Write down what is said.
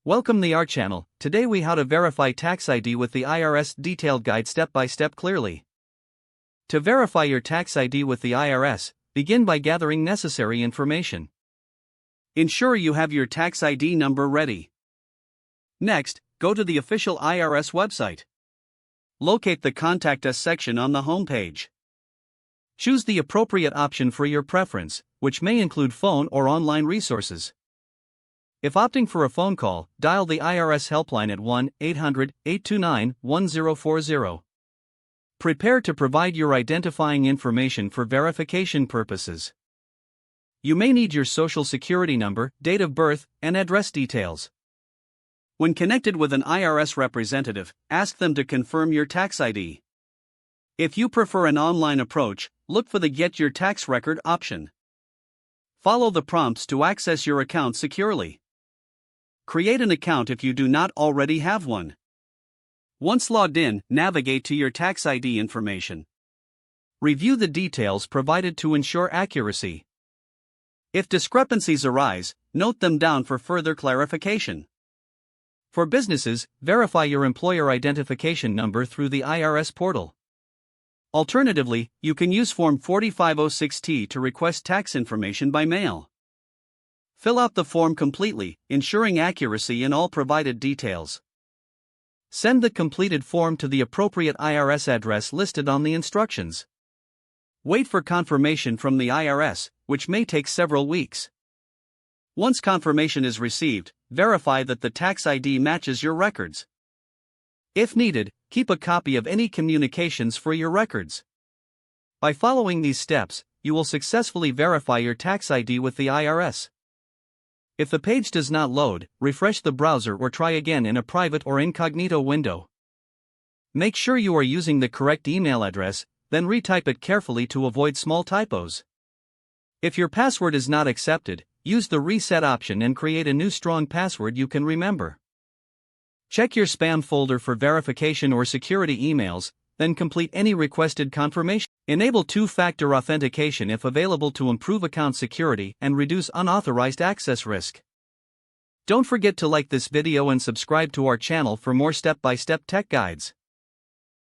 Welcome to our channel. Today we how to verify tax ID with the IRS detailed guide step by step clearly. To verify your tax ID with the IRS, begin by gathering necessary information. Ensure you have your tax ID number ready. Next, go to the official IRS website. Locate the Contact Us section on the home page. Choose the appropriate option for your preference, which may include phone or online resources. If opting for a phone call, dial the IRS helpline at 1-800-829-1040. Prepare to provide your identifying information for verification purposes. You may need your social security number, date of birth, and address details. When connected with an IRS representative, ask them to confirm your tax ID. If you prefer an online approach, look for the Get Your Tax Record option. Follow the prompts to access your account securely. Create an account if you do not already have one. Once logged in, navigate to your tax ID information. Review the details provided to ensure accuracy. If discrepancies arise, note them down for further clarification. For businesses, verify your employer identification number through the IRS portal. Alternatively, you can use Form 4506T to request tax information by mail. Fill out the form completely, ensuring accuracy in all provided details. Send the completed form to the appropriate IRS address listed on the instructions. Wait for confirmation from the IRS, which may take several weeks. Once confirmation is received, verify that the tax ID matches your records. If needed, keep a copy of any communications for your records. By following these steps, you will successfully verify your tax ID with the IRS. If the page does not load, refresh the browser or try again in a private or incognito window. Make sure you are using the correct email address, then retype it carefully to avoid small typos. If your password is not accepted, use the reset option and create a new strong password you can remember. Check your spam folder for verification or security emails, then complete any requested confirmation. Enable two-factor authentication if available to improve account security and reduce unauthorized access risk. Don't forget to like this video and subscribe to our channel for more step-by-step tech guides.